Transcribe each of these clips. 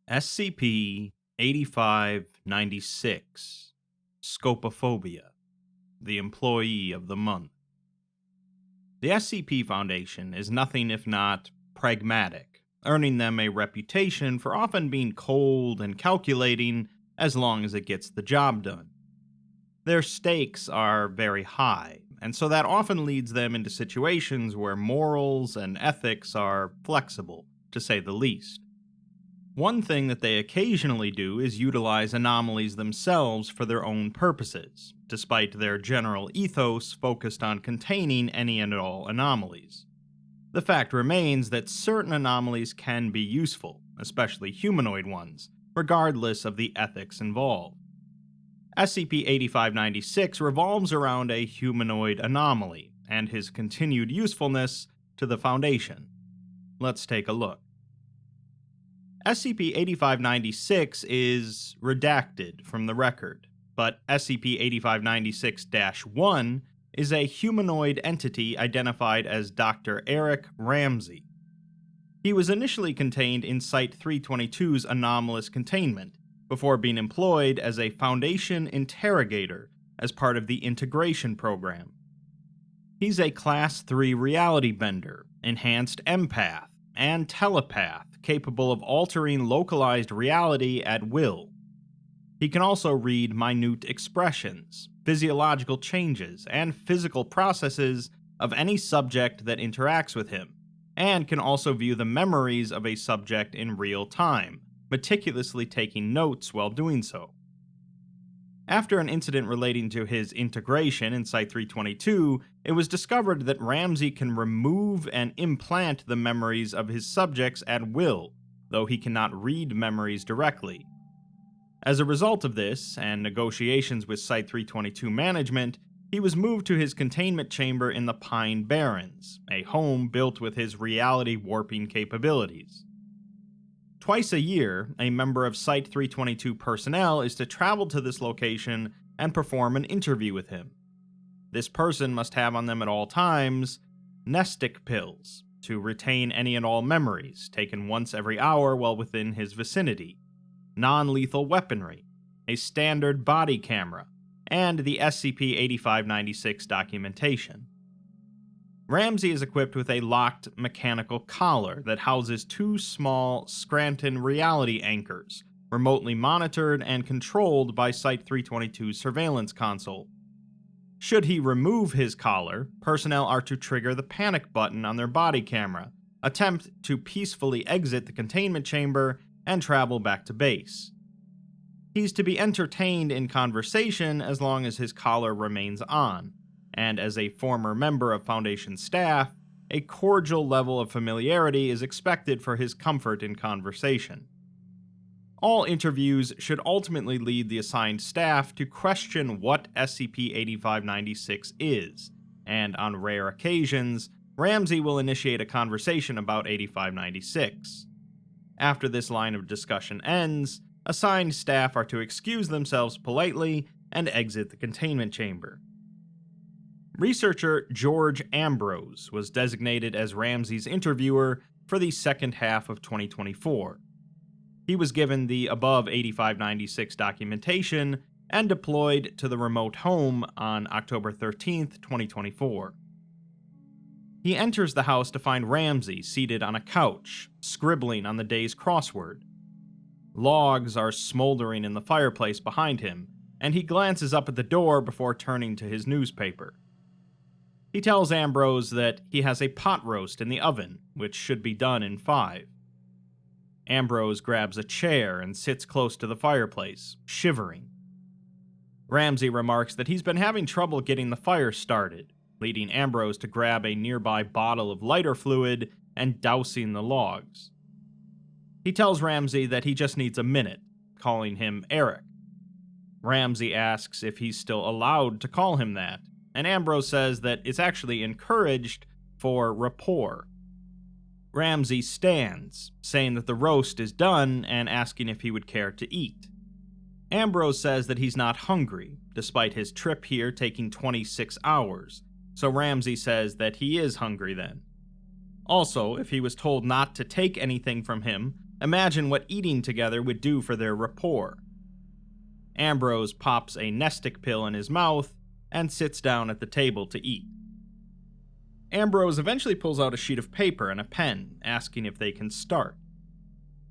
SCP-8596, Scopophobia, the Employee of the Month. The SCP Foundation is nothing if not pragmatic, earning them a reputation for often being cold and calculating as long as it gets the job done. Their stakes are very high, and so that often leads them into situations where morals and ethics are flexible, to say the least. One thing that they occasionally do is utilize anomalies themselves for their own purposes, despite their general ethos focused on containing any and all anomalies. The fact remains that certain anomalies can be useful, especially humanoid ones, regardless of the ethics involved. SCP-8596 revolves around a humanoid anomaly, and his continued usefulness to the Foundation. Let's take a look. SCP-8596 is redacted from the record, but SCP-8596-1 is a humanoid entity identified as Dr. Eric Ramsey. He was initially contained in Site-322's anomalous containment, before being employed as a Foundation interrogator as part of the integration program. He's a Class 3 reality bender, enhanced empath, and telepath capable of altering localized reality at will. He can also read minute expressions, physiological changes, and physical processes of any subject that interacts with him, and can also view the memories of a subject in real time, meticulously taking notes while doing so. After an incident relating to his integration in Site-322, it was discovered that Ramsey can remove and implant the memories of his subjects at will, though he cannot read memories directly. As a result of this, and negotiations with Site-322 management, he was moved to his containment chamber in the Pine Barrens, a home built with his reality warping capabilities. Twice a year, a member of Site-322 personnel is to travel to this location and perform an interview with him. This person must have on them at all times Nestic pills to retain any and all memories, taken once every hour while within his vicinity, non-lethal weaponry, a standard body camera, and the SCP-8596 documentation. Ramsey is equipped with a locked mechanical collar that houses two small Scranton reality anchors, remotely monitored and controlled by Site-322's surveillance console. Should he remove his collar, personnel are to trigger the panic button on their body camera, attempt to peacefully exit the containment chamber, and travel back to base. He's to be entertained in conversation as long as his collar remains on, and as a former member of Foundation staff, a cordial level of familiarity is expected for his comfort in conversation. All interviews should ultimately lead the assigned staff to question what SCP-8596 is, and on rare occasions, Ramsey will initiate a conversation about 8596. After this line of discussion ends, assigned staff are to excuse themselves politely and exit the containment chamber. Researcher George Ambrose was designated as Ramsey's interviewer for the second half of 2024. He was given the above 8596 documentation and deployed to the remote home on October 13, 2024. He enters the house to find Ramsey seated on a couch, scribbling on the day's crossword. Logs are smoldering in the fireplace behind him, and he glances up at the door before turning to his newspaper. He tells Ambrose that he has a pot roast in the oven, which should be done in 5. Ambrose grabs a chair and sits close to the fireplace, shivering. Ramsey remarks that he's been having trouble getting the fire started, leading Ambrose to grab a nearby bottle of lighter fluid and dousing the logs. He tells Ramsey that he just needs a minute, calling him Eric. Ramsey asks if he's still allowed to call him that, and Ambrose says that it's actually encouraged for rapport. Ramsey stands, saying that the roast is done and asking if he would care to eat. Ambrose says that he's not hungry, despite his trip here taking 26 hours, so Ramsey says that he is hungry then. Also, if he was told not to take anything from him, imagine what eating together would do for their rapport. Ambrose pops a Nestic pill in his mouth and sits down at the table to eat. Ambrose eventually pulls out a sheet of paper and a pen, asking if they can start.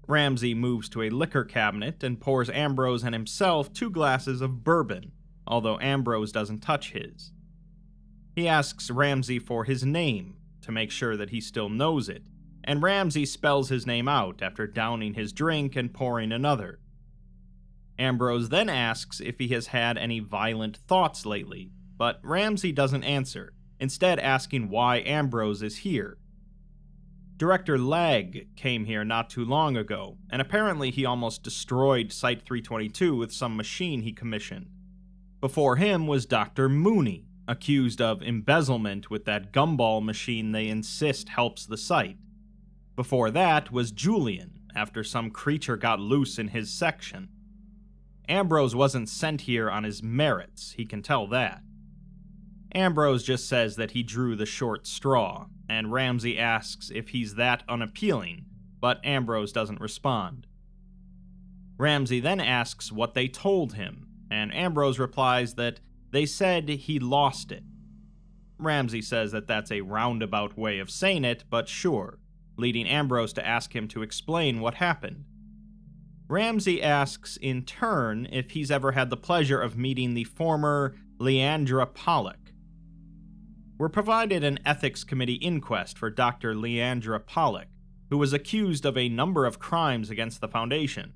Ramsey moves to a liquor cabinet and pours Ambrose and himself 2 glasses of bourbon, although Ambrose doesn't touch his. He asks Ramsey for his name, to make sure that he still knows it, and Ramsey spells his name out after downing his drink and pouring another. Ambrose then asks if he has had any violent thoughts lately, but Ramsey doesn't answer, instead asking why Ambrose is here. Director Lag came here not too long ago, and apparently he almost destroyed Site-322 with some machine he commissioned. Before him was Dr. Mooney, accused of embezzlement with that gumball machine they insist helps the site. Before that was Julian, after some creature got loose in his section. Ambrose wasn't sent here on his merits, he can tell that. Ambrose just says that he drew the short straw, and Ramsey asks if he's that unappealing, but Ambrose doesn't respond. Ramsey then asks what they told him, and Ambrose replies that they said he lost it. Ramsey says that that's a roundabout way of saying it, but sure, leading Ambrose to ask him to explain what happened. Ramsey asks in turn if he's ever had the pleasure of meeting the former Leandra Pollock. We're provided an ethics committee inquest for Dr. Leandra Pollock, who was accused of a number of crimes against the Foundation.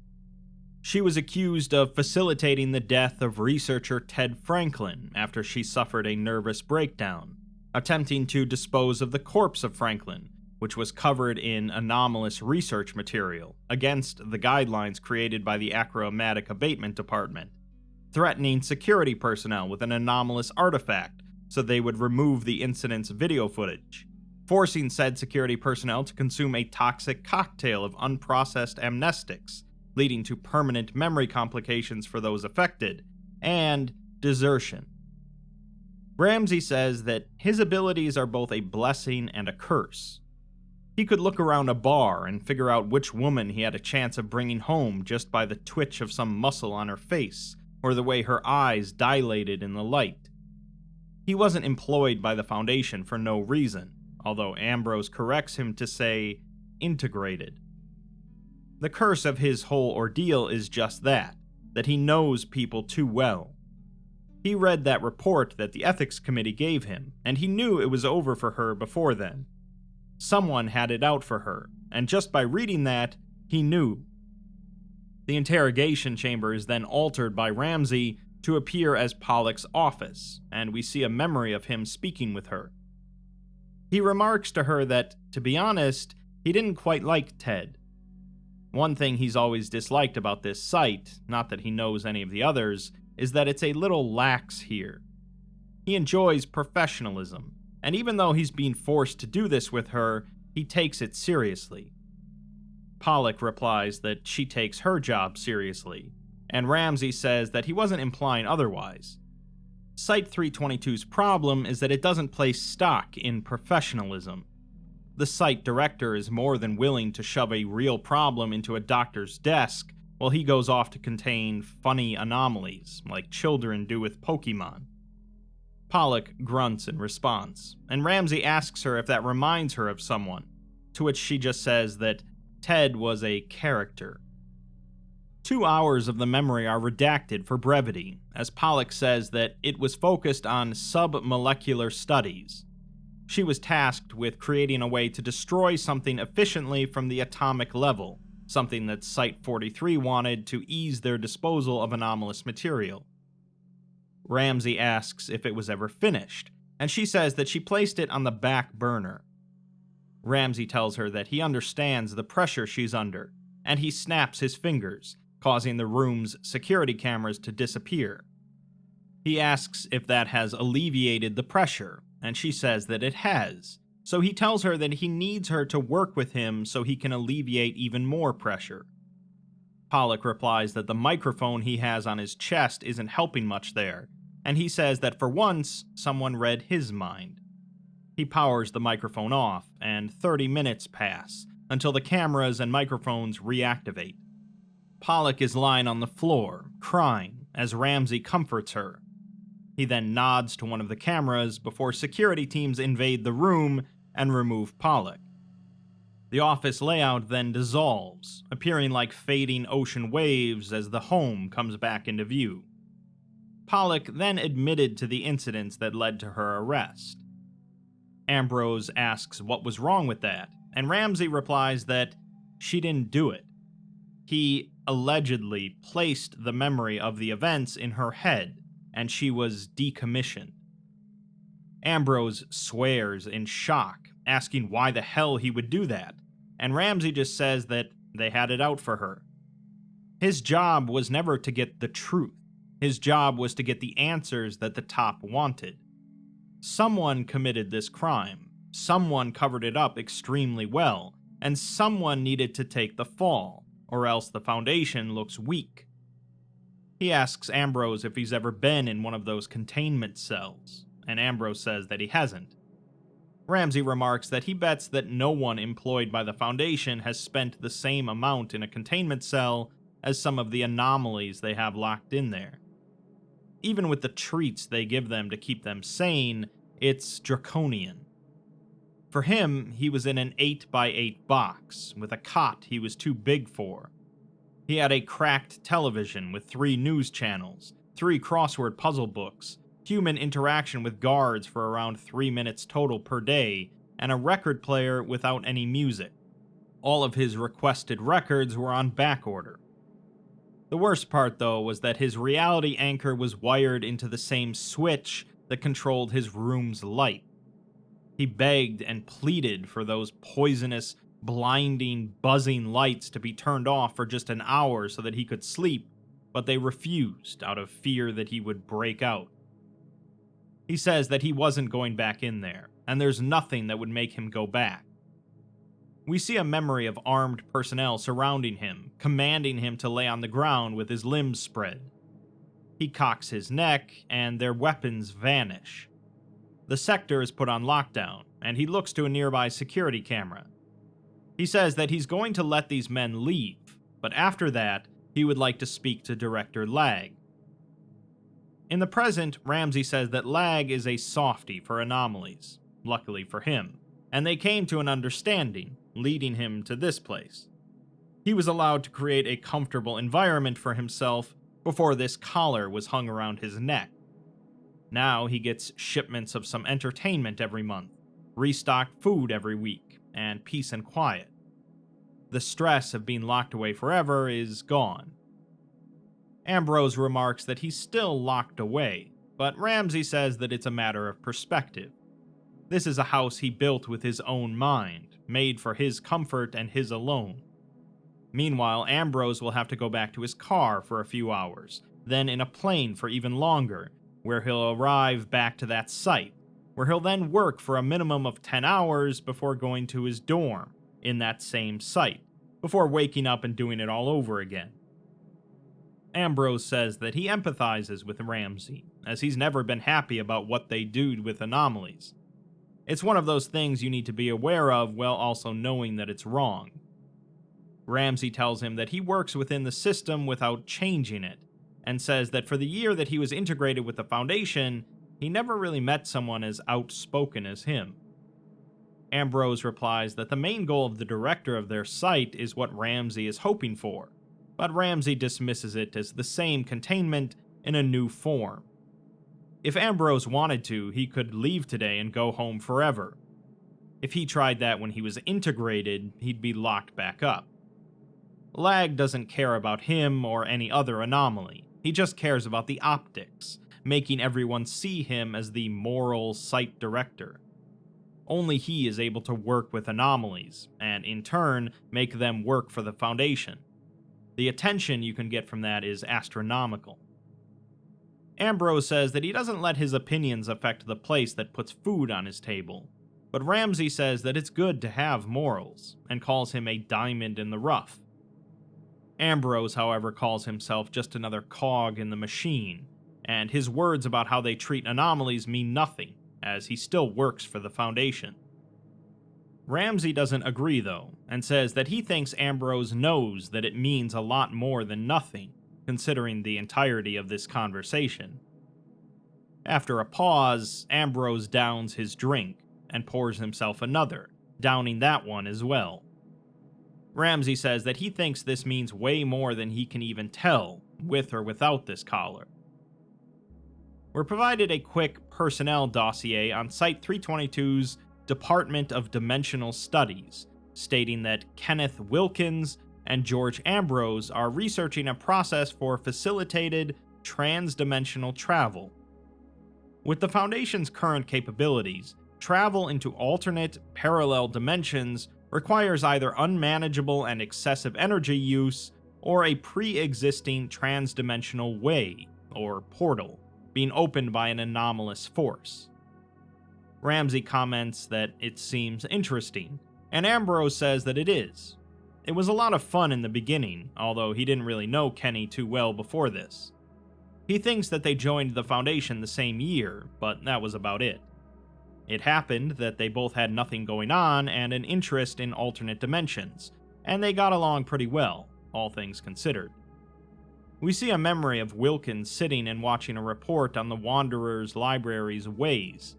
She was accused of facilitating the death of researcher Ted Franklin after she suffered a nervous breakdown, attempting to dispose of the corpse of Franklin, which was covered in anomalous research material against the guidelines created by the Achromatic Abatement Department, threatening security personnel with an anomalous artifact so they would remove the incident's video footage, forcing said security personnel to consume a toxic cocktail of unprocessed amnestics, leading to permanent memory complications for those affected, and desertion. Ramsey says that his abilities are both a blessing and a curse. He could look around a bar and figure out which woman he had a chance of bringing home just by the twitch of some muscle on her face, or the way her eyes dilated in the light. He wasn't employed by the Foundation for no reason, although Ambrose corrects him to say, integrated. The curse of his whole ordeal is just that he knows people too well. He read that report that the ethics committee gave him, and he knew it was over for her before then. Someone had it out for her, and just by reading that, he knew. The interrogation chamber is then altered by Ramsey to appear as Pollock's office, and we see a memory of him speaking with her. He remarks to her that, to be honest, he didn't quite like Ted. One thing he's always disliked about this site, not that he knows any of the others, is that it's a little lax here. He enjoys professionalism, and even though he's being forced to do this with her, he takes it seriously. Pollock replies that she takes her job seriously, and Ramsey says that he wasn't implying otherwise. Site-322's problem is that it doesn't place stock in professionalism. The site director is more than willing to shove a real problem into a doctor's desk while he goes off to contain funny anomalies, like children do with Pokemon. Pollock grunts in response, and Ramsey asks her if that reminds her of someone, to which she just says that Ted was a character. 2 hours of the memory are redacted for brevity, as Pollock says that it was focused on submolecular studies. She was tasked with creating a way to destroy something efficiently from the atomic level, something that Site-43 wanted to ease their disposal of anomalous material. Ramsey asks if it was ever finished, and she says that she placed it on the back burner. Ramsey tells her that he understands the pressure she's under, and he snaps his fingers, causing the room's security cameras to disappear. He asks if that has alleviated the pressure, and she says that it has, so he tells her that he needs her to work with him so he can alleviate even more pressure. Pollock replies that the microphone he has on his chest isn't helping much there, and he says that for once, someone read his mind. He powers the microphone off, and 30 minutes pass until the cameras and microphones reactivate. Pollock is lying on the floor, crying, as Ramsey comforts her. He then nods to one of the cameras before security teams invade the room and remove Pollock. The office layout then dissolves, appearing like fading ocean waves as the home comes back into view. Pollock then admitted to the incidents that led to her arrest. Ambrose asks what was wrong with that, and Ramsey replies that she didn't do it. He allegedly placed the memory of the events in her head, and she was decommissioned. Ambrose swears in shock, asking why the hell he would do that, and Ramsey just says that they had it out for her. His job was never to get the truth. His job was to get the answers that the top wanted. Someone committed this crime, someone covered it up extremely well, and someone needed to take the fall, or else the Foundation looks weak. He asks Ambrose if he's ever been in one of those containment cells, and Ambrose says that he hasn't. Ramsey remarks that he bets that no one employed by the Foundation has spent the same amount in a containment cell as some of the anomalies they have locked in there. Even with the treats they give them to keep them sane, it's draconian. For him, he was in an 8x8 box, with a cot he was too big for. He had a cracked television with 3 news channels, 3 crossword puzzle books, human interaction with guards for around 3 minutes total per day, and a record player without any music. All of his requested records were on backorder. The worst part, though, was that his reality anchor was wired into the same switch that controlled his room's light. He begged and pleaded for those poisonous, blinding, buzzing lights to be turned off for just an hour so that he could sleep, but they refused out of fear that he would break out. He says that he wasn't going back in there, and there's nothing that would make him go back. We see a memory of armed personnel surrounding him, commanding him to lay on the ground with his limbs spread. He cocks his neck, and their weapons vanish. The sector is put on lockdown, and he looks to a nearby security camera. He says that he's going to let these men leave, but after that, he would like to speak to Director Lag. In the present, Ramsey says that Lag is a softie for anomalies, luckily for him, and they came to an understanding, leading him to this place. He was allowed to create a comfortable environment for himself before this collar was hung around his neck. Now he gets shipments of some entertainment every month, restocked food every week, and peace and quiet. The stress of being locked away forever is gone. Ambrose remarks that he's still locked away, but Ramsey says that it's a matter of perspective. This is a house he built with his own mind, made for his comfort and his alone. Meanwhile, Ambrose will have to go back to his car for a few hours, then in a plane for even longer, where he'll arrive back to that site, where he'll then work for a minimum of 10 hours before going to his dorm, in that same site, before waking up and doing it all over again. Ambrose says that he empathizes with Ramsey, as he's never been happy about what they do with anomalies. It's one of those things you need to be aware of while also knowing that it's wrong. Ramsey tells him that he works within the system without changing it, and says that for the year that he was integrated with the Foundation, he never really met someone as outspoken as him. Ambrose replies that the main goal of the director of their site is what Ramsey is hoping for, but Ramsey dismisses it as the same containment in a new form. If Ambrose wanted to, he could leave today and go home forever. If he tried that when he was integrated, he'd be locked back up. Lag doesn't care about him or any other anomaly. He just cares about the optics, making everyone see him as the moral site director. Only he is able to work with anomalies, and in turn, make them work for the Foundation. The attention you can get from that is astronomical. Ambrose says that he doesn't let his opinions affect the place that puts food on his table, but Ramsey says that it's good to have morals, and calls him a diamond in the rough. Ambrose, however, calls himself just another cog in the machine, and his words about how they treat anomalies mean nothing, as he still works for the Foundation. Ramsey doesn't agree, though, and says that he thinks Ambrose knows that it means a lot more than nothing, considering the entirety of this conversation. After a pause, Ambrose downs his drink and pours himself another, downing that one as well. Ramsey says that he thinks this means way more than he can even tell, with or without this collar. We're provided a quick personnel dossier on Site-322's Department of Dimensional Studies, stating that Kenneth Wilkins and George Ambrose are researching a process for facilitated trans-dimensional travel. With the Foundation's current capabilities, travel into alternate, parallel dimensions requires either unmanageable and excessive energy use or a pre-existing trans-dimensional way, or portal, being opened by an anomalous force. Ramsey comments that it seems interesting, and Ambrose says that it is. It was a lot of fun in the beginning, although he didn't really know Kenny too well before this. He thinks that they joined the Foundation the same year, but that was about it. It happened that they both had nothing going on and an interest in alternate dimensions, and they got along pretty well, all things considered. We see a memory of Wilkins sitting and watching a report on the Wanderer's Library's ways.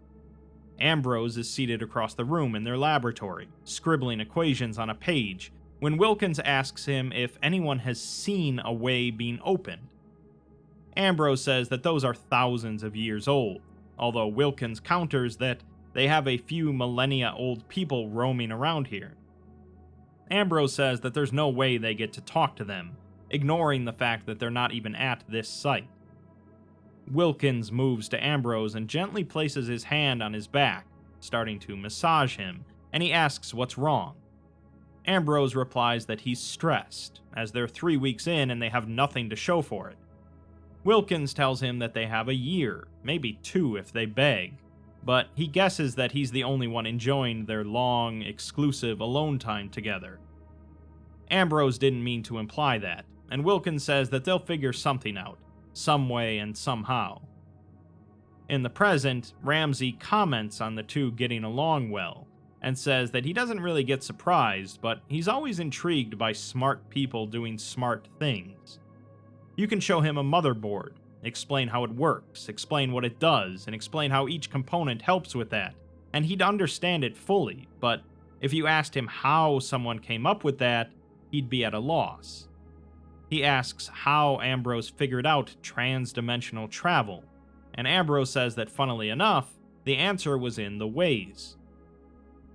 Ambrose is seated across the room in their laboratory, scribbling equations on a page, when Wilkins asks him if anyone has seen a way being opened. Ambrose says that those are thousands of years old, although Wilkins counters that they have a few millennia-old people roaming around here. Ambrose says that there's no way they get to talk to them, ignoring the fact that they're not even at this site. Wilkins moves to Ambrose and gently places his hand on his back, starting to massage him, and he asks what's wrong. Ambrose replies that he's stressed, as they're 3 weeks in and they have nothing to show for it. Wilkins tells him that they have a year, maybe 2 if they beg, but he guesses that he's the only one enjoying their long, exclusive alone time together. Ambrose didn't mean to imply that, and Wilkins says that they'll figure something out, some way and somehow. In the present, Ramsey comments on the two getting along well, and says that he doesn't really get surprised, but he's always intrigued by smart people doing smart things. You can show him a motherboard, explain how it works, explain what it does, and explain how each component helps with that, and he'd understand it fully, but if you asked him how someone came up with that, he'd be at a loss. He asks how Ambrose figured out trans-dimensional travel, and Ambrose says that funnily enough, the answer was in the ways.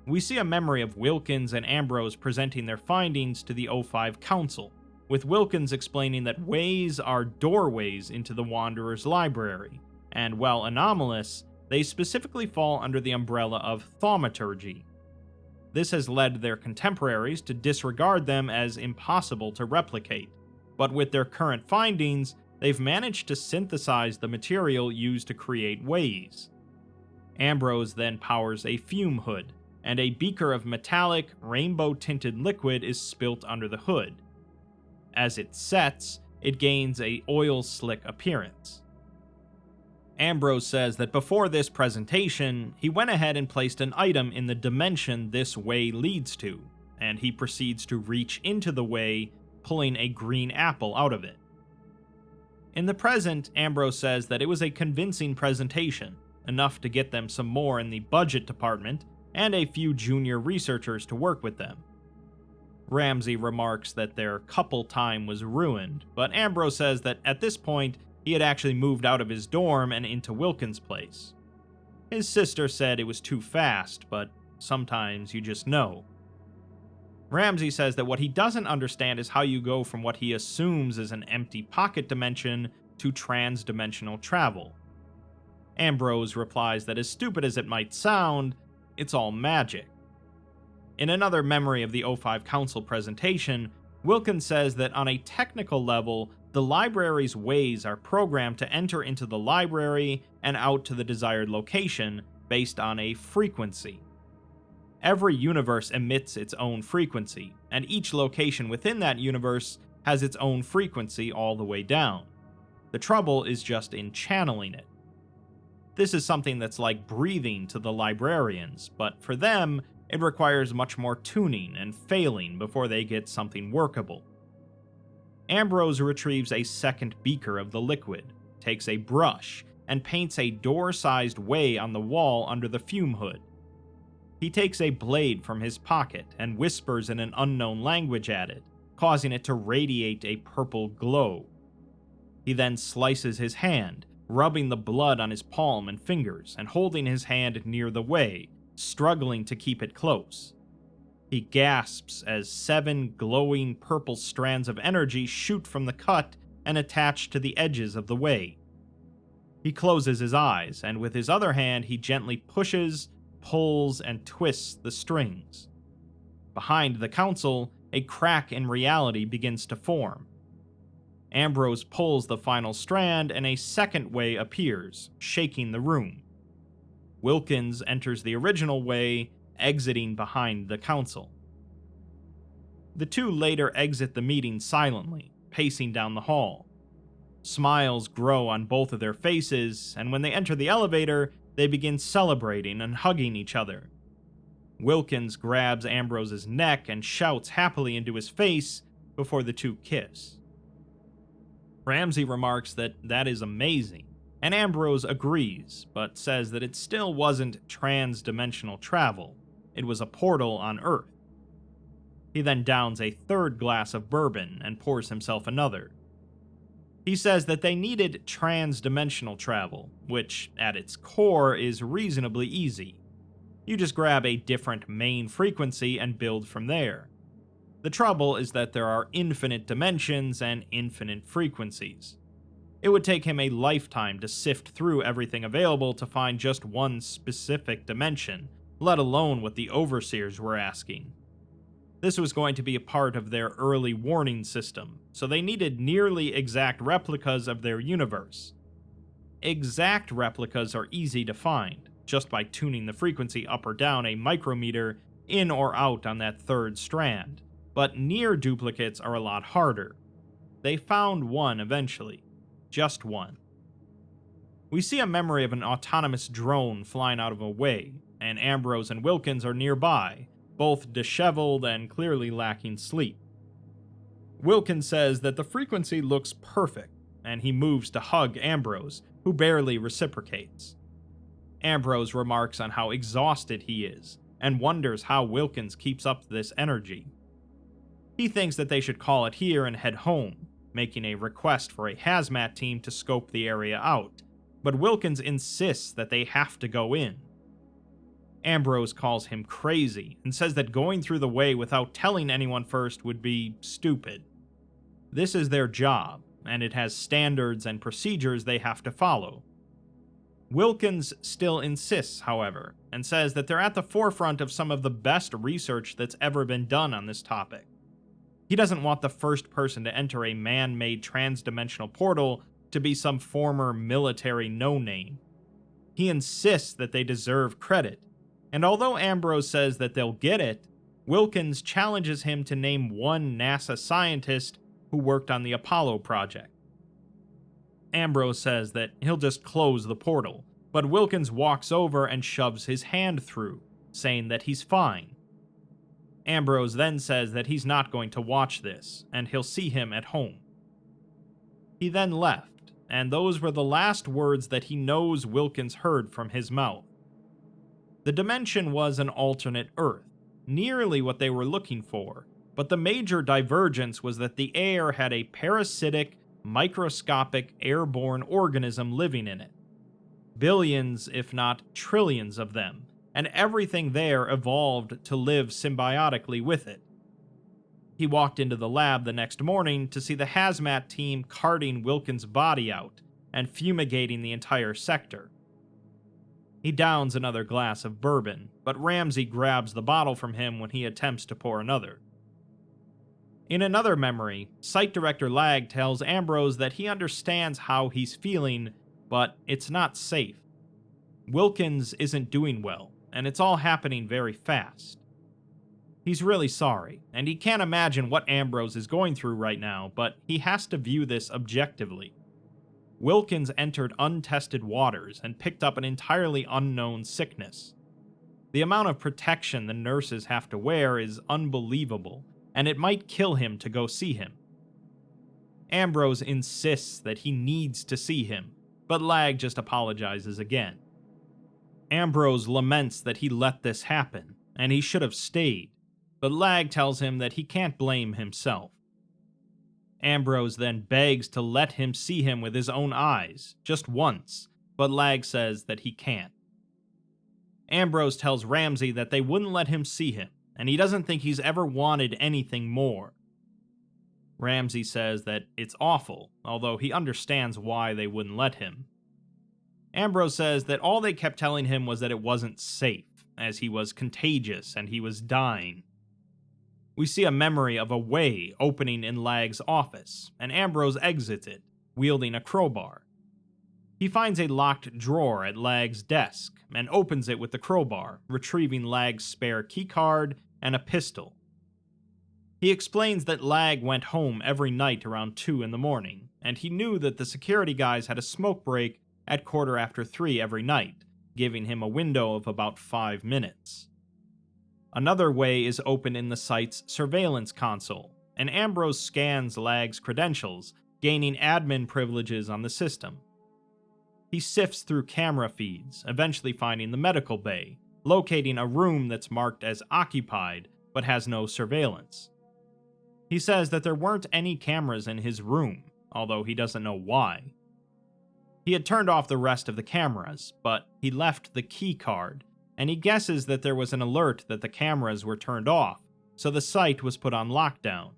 We see a memory of Wilkins and Ambrose presenting their findings to the O5 Council, with Wilkins explaining that ways are doorways into the Wanderer's Library, and while anomalous, they specifically fall under the umbrella of thaumaturgy. This has led their contemporaries to disregard them as impossible to replicate, but with their current findings, they've managed to synthesize the material used to create ways. Ambrose then powers a fume hood, and a beaker of metallic, rainbow-tinted liquid is spilt under the hood. As it sets, it gains a oil slick appearance. Ambrose says that before this presentation, he went ahead and placed an item in the dimension this way leads to, and he proceeds to reach into the way, pulling a green apple out of it. In the present, Ambrose says that it was a convincing presentation, enough to get them some more in the budget department and a few junior researchers to work with them. Ramsey remarks that their couple time was ruined, but Ambrose says that at this point, he had actually moved out of his dorm and into Wilkins' place. His sister said it was too fast, but sometimes you just know. Ramsey says that what he doesn't understand is how you go from what he assumes is an empty pocket dimension to trans-dimensional travel. Ambrose replies that as stupid as it might sound, it's all magic. In another memory of the O5 Council presentation, Wilkins says that on a technical level, the library's ways are programmed to enter into the library and out to the desired location based on a frequency. Every universe emits its own frequency, and each location within that universe has its own frequency all the way down. The trouble is just in channeling it. This is something that's like breathing to the librarians, but for them, it requires much more tuning and failing before they get something workable. Ambrose retrieves a second beaker of the liquid, takes a brush, and paints a door-sized way on the wall under the fume hood. He takes a blade from his pocket and whispers in an unknown language at it, causing it to radiate a purple glow. He then slices his hand, rubbing the blood on his palm and fingers and holding his hand near the way, struggling to keep it close. He gasps as 7 glowing purple strands of energy shoot from the cut and attach to the edges of the way. He closes his eyes, and with his other hand he gently pushes, pulls, and twists the strings. Behind the council, a crack in reality begins to form. Ambrose pulls the final strand and a second way appears, shaking the room. Wilkins enters the original way, exiting behind the council. The two later exit the meeting silently, pacing down the hall. Smiles grow on both of their faces, and when they enter the elevator, they begin celebrating and hugging each other. Wilkins grabs Ambrose's neck and shouts happily into his face before the two kiss. Ramsey remarks that that is amazing, and Ambrose agrees, but says that it still wasn't trans-dimensional travel. It was a portal on Earth. He then downs a third glass of bourbon and pours himself another. He says that they needed trans-dimensional travel, which, at its core, is reasonably easy. You just grab a different main frequency and build from there. The trouble is that there are infinite dimensions and infinite frequencies. It would take him a lifetime to sift through everything available to find just one specific dimension, let alone what the Overseers were asking. This was going to be a part of their early warning system, so they needed nearly exact replicas of their universe. Exact replicas are easy to find, just by tuning the frequency up or down a micrometer in or out on that third strand, but near duplicates are a lot harder. They found one eventually. Just one. We see a memory of an autonomous drone flying out of a way, and Ambrose and Wilkins are nearby, both disheveled and clearly lacking sleep. Wilkins says that the frequency looks perfect, and he moves to hug Ambrose, who barely reciprocates. Ambrose remarks on how exhausted he is, and wonders how Wilkins keeps up this energy. He thinks that they should call it here and head home, making a request for a hazmat team to scope the area out, but Wilkins insists that they have to go in. Ambrose calls him crazy and says that going through the way without telling anyone first would be stupid. This is their job, and it has standards and procedures they have to follow. Wilkins still insists, however, and says that they're at the forefront of some of the best research that's ever been done on this topic. He doesn't want the first person to enter a man-made trans-dimensional portal to be some former military no-name. He insists that they deserve credit, and although Ambrose says that they'll get it, Wilkins challenges him to name one NASA scientist who worked on the Apollo project. Ambrose says that he'll just close the portal, but Wilkins walks over and shoves his hand through, saying that he's fine. Ambrose then says that he's not going to watch this, and he'll see him at home. He then left, and those were the last words that he knows Wilkins heard from his mouth. The dimension was an alternate Earth, nearly what they were looking for, but the major divergence was that the air had a parasitic, microscopic, airborne organism living in it. Billions, if not trillions of them, and everything there evolved to live symbiotically with it. He walked into the lab the next morning to see the hazmat team carting Wilkins' body out and fumigating the entire sector. He downs another glass of bourbon, but Ramsey grabs the bottle from him when he attempts to pour another. In another memory, Site Director Lag tells Ambrose that he understands how he's feeling, but it's not safe. Wilkins isn't doing well, and it's all happening very fast. He's really sorry, and he can't imagine what Ambrose is going through right now, but he has to view this objectively. Wilkins entered untested waters and picked up an entirely unknown sickness. The amount of protection the nurses have to wear is unbelievable, and it might kill him to go see him. Ambrose insists that he needs to see him, but Lag just apologizes again. Ambrose laments that he let this happen, and he should have stayed, but Lag tells him that he can't blame himself. Ambrose then begs to let him see him with his own eyes, just once, but Lag says that he can't. Ambrose tells Ramsey that they wouldn't let him see him, and he doesn't think he's ever wanted anything more. Ramsey says that it's awful, although he understands why they wouldn't let him. Ambrose says that all they kept telling him was that it wasn't safe, as he was contagious and he was dying. We see a memory of a way opening in Lag's office, and Ambrose exits it, wielding a crowbar. He finds a locked drawer at Lag's desk, and opens it with the crowbar, retrieving Lag's spare keycard and a pistol. He explains that Lag went home every night around 2 in the morning, and he knew that the security guys had a smoke break at 3:15 every night, giving him a window of about 5 minutes. Another way is open in the site's surveillance console, and Ambrose scans Lag's credentials, gaining admin privileges on the system. He sifts through camera feeds, eventually finding the medical bay, locating a room that's marked as occupied but has no surveillance. He says that there weren't any cameras in his room, although he doesn't know why. He had turned off the rest of the cameras, but he left the key card, and he guesses that there was an alert that the cameras were turned off, so the site was put on lockdown.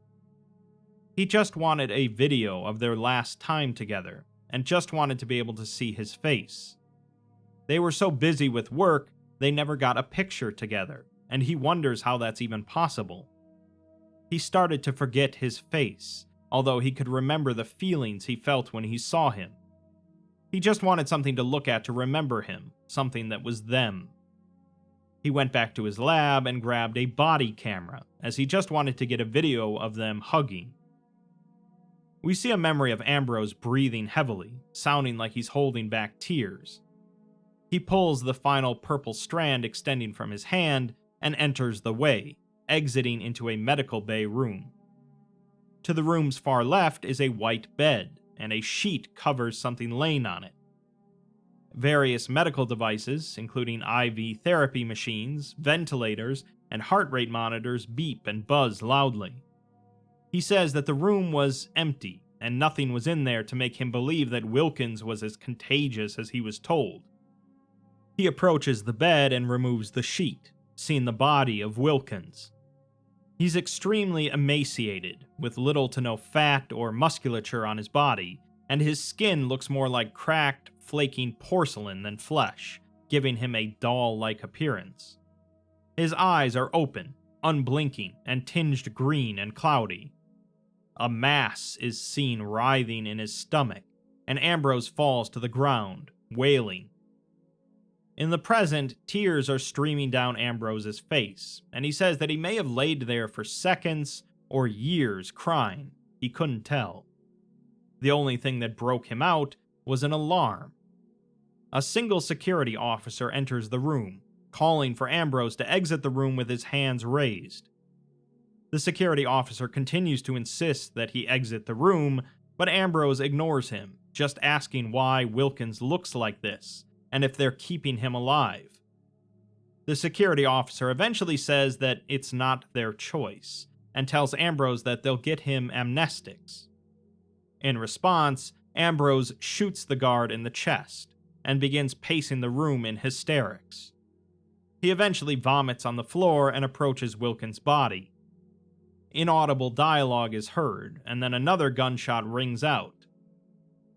He just wanted a video of their last time together, and just wanted to be able to see his face. They were so busy with work, they never got a picture together, and he wonders how that's even possible. He started to forget his face, although he could remember the feelings he felt when he saw him. He just wanted something to look at to remember him, something that was them. He went back to his lab and grabbed a body camera, as he just wanted to get a video of them hugging. We see a memory of Ambrose breathing heavily, sounding like he's holding back tears. He pulls the final purple strand extending from his hand and enters the way, exiting into a medical bay room. To the room's far left is a white bed, and a sheet covers something laying on it. Various medical devices, including IV therapy machines, ventilators, and heart rate monitors, beep and buzz loudly. He says that the room was empty, and nothing was in there to make him believe that Wilkins was as contagious as he was told. He approaches the bed and removes the sheet, seeing the body of Wilkins. He's extremely emaciated, with little to no fat or musculature on his body, and his skin looks more like cracked, flaking porcelain than flesh, giving him a doll-like appearance. His eyes are open, unblinking, and tinged green and cloudy. A mass is seen writhing in his stomach, and Ambrose falls to the ground, wailing. In the present, tears are streaming down Ambrose's face, and he says that he may have laid there for seconds or years crying. He couldn't tell. The only thing that broke him out was an alarm. A single security officer enters the room, calling for Ambrose to exit the room with his hands raised. The security officer continues to insist that he exit the room, but Ambrose ignores him, just asking why Wilkins looks like this, and if they're keeping him alive. The security officer eventually says that it's not their choice, and tells Ambrose that they'll get him amnestics. In response, Ambrose shoots the guard in the chest, and begins pacing the room in hysterics. He eventually vomits on the floor and approaches Wilkins' body. Inaudible dialogue is heard, and then another gunshot rings out.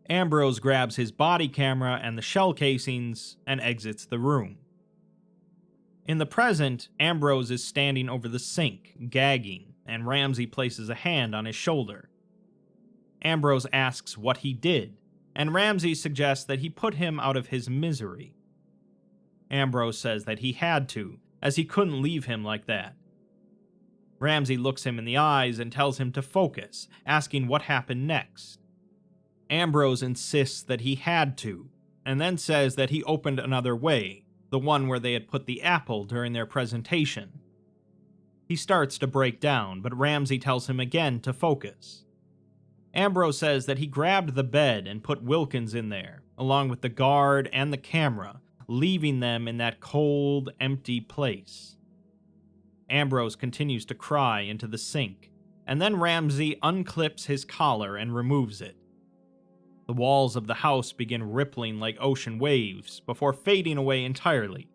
Ambrose grabs his body camera and the shell casings and exits the room. In the present, Ambrose is standing over the sink, gagging, and Ramsey places a hand on his shoulder. Ambrose asks what he did, and Ramsey suggests that he put him out of his misery. Ambrose says that he had to, as he couldn't leave him like that. Ramsey looks him in the eyes and tells him to focus, asking what happened next. Ambrose insists that he had to, and then says that he opened another way, the one where they had put the apple during their presentation. He starts to break down, but Ramsey tells him again to focus. Ambrose says that he grabbed the bed and put Wilkins in there, along with the guard and the camera, leaving them in that cold, empty place. Ambrose continues to cry into the sink, and then Ramsey unclips his collar and removes it. The walls of the house begin rippling like ocean waves before fading away entirely.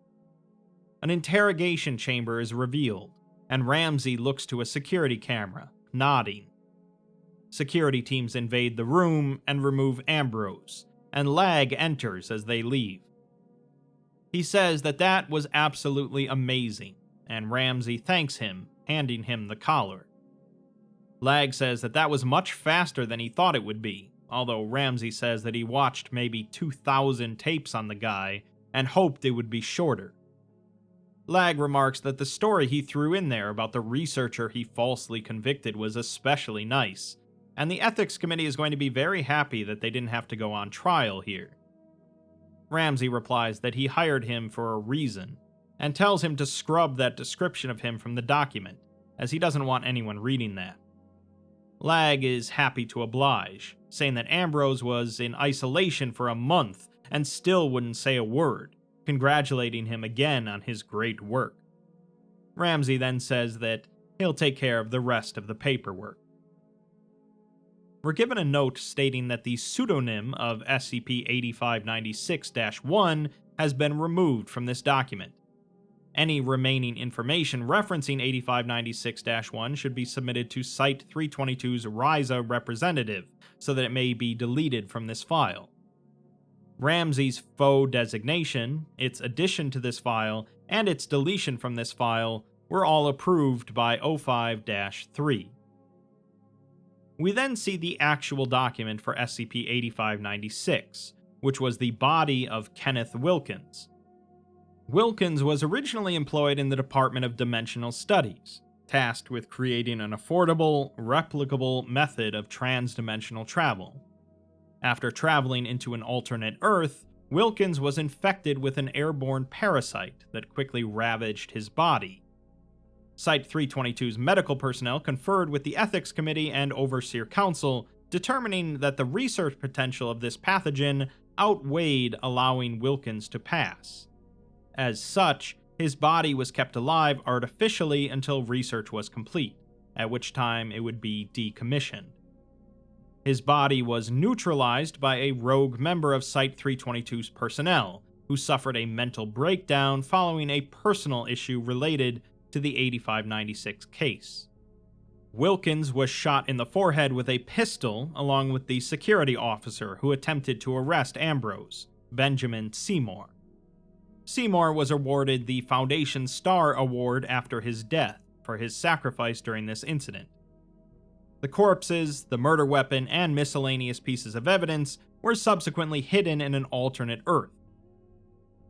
An interrogation chamber is revealed, and Ramsey looks to a security camera, nodding. Security teams invade the room and remove Ambrose, and Lag enters as they leave. He says that that was absolutely amazing, and Ramsey thanks him, handing him the collar. Lag says that that was much faster than he thought it would be, although Ramsey says that he watched maybe 2,000 tapes on the guy and hoped it would be shorter. Lag remarks that the story he threw in there about the researcher he falsely convicted was especially nice, and the ethics committee is going to be very happy that they didn't have to go on trial here. Ramsey replies that he hired him for a reason, and tells him to scrub that description of him from the document, as he doesn't want anyone reading that. Lag is happy to oblige, saying that Ambrose was in isolation for a month and still wouldn't say a word, congratulating him again on his great work. Ramsey then says that he'll take care of the rest of the paperwork. We're given a note stating that the pseudonym of SCP-8596-1 has been removed from this document. Any remaining information referencing 8596-1 should be submitted to Site-322's RISA representative so that it may be deleted from this file. Ramsey's faux designation, its addition to this file, and its deletion from this file were all approved by 05-3. We then see the actual document for SCP-8596, which was the body of Kenneth Wilkins. Wilkins was originally employed in the Department of Dimensional Studies, tasked with creating an affordable, replicable method of transdimensional travel. After traveling into an alternate Earth, Wilkins was infected with an airborne parasite that quickly ravaged his body. Site-322's medical personnel conferred with the Ethics Committee and Overseer Council, determining that the research potential of this pathogen outweighed allowing Wilkins to pass. As such, his body was kept alive artificially until research was complete, at which time it would be decommissioned. His body was neutralized by a rogue member of Site-322's personnel, who suffered a mental breakdown following a personal issue related to the 8596 case. Wilkins was shot in the forehead with a pistol along with the security officer who attempted to arrest Ambrose, Benjamin Seymour. Seymour was awarded the Foundation Star Award after his death for his sacrifice during this incident. The corpses, the murder weapon, and miscellaneous pieces of evidence were subsequently hidden in an alternate Earth.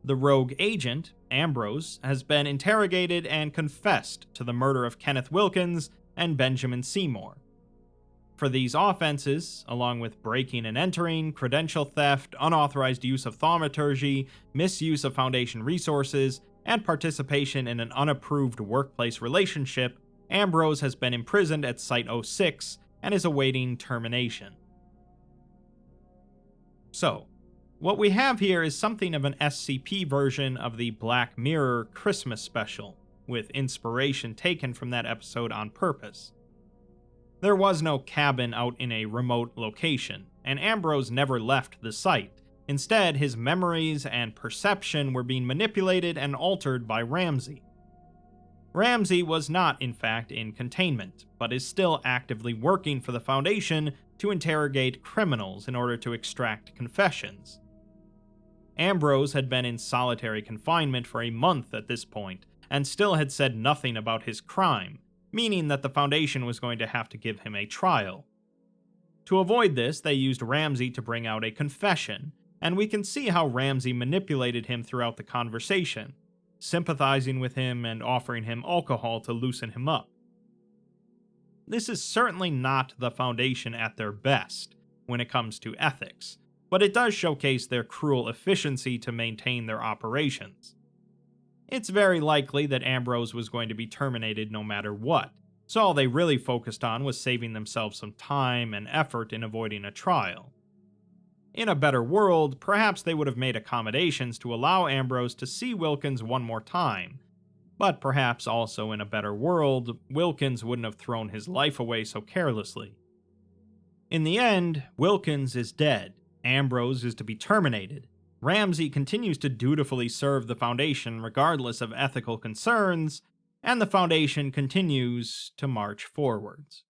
The rogue agent, Ambrose, has been interrogated and confessed to the murder of Kenneth Wilkins and Benjamin Seymour. For these offenses, along with breaking and entering, credential theft, unauthorized use of thaumaturgy, misuse of Foundation resources, and participation in an unapproved workplace relationship, Ambrose has been imprisoned at Site-06 and is awaiting termination. So, what we have here is something of an SCP version of the Black Mirror Christmas special, with inspiration taken from that episode on purpose. There was no cabin out in a remote location, and Ambrose never left the site. Instead, his memories and perception were being manipulated and altered by Ramsey. Ramsey was not, in fact, in containment, but is still actively working for the Foundation to interrogate criminals in order to extract confessions. Ambrose had been in solitary confinement for a month at this point, and still had said nothing about his crime, meaning that the Foundation was going to have to give him a trial. To avoid this, they used Ramsey to bring out a confession, and we can see how Ramsey manipulated him throughout the conversation, sympathizing with him and offering him alcohol to loosen him up. This is certainly not the Foundation at their best, when it comes to ethics, but it does showcase their cruel efficiency to maintain their operations. It's very likely that Ambrose was going to be terminated no matter what, so all they really focused on was saving themselves some time and effort in avoiding a trial. In a better world, perhaps they would have made accommodations to allow Ambrose to see Wilkins one more time, but perhaps also in a better world, Wilkins wouldn't have thrown his life away so carelessly. In the end, Wilkins is dead, Ambrose is to be terminated, Ramsey continues to dutifully serve the Foundation regardless of ethical concerns, and the Foundation continues to march forwards.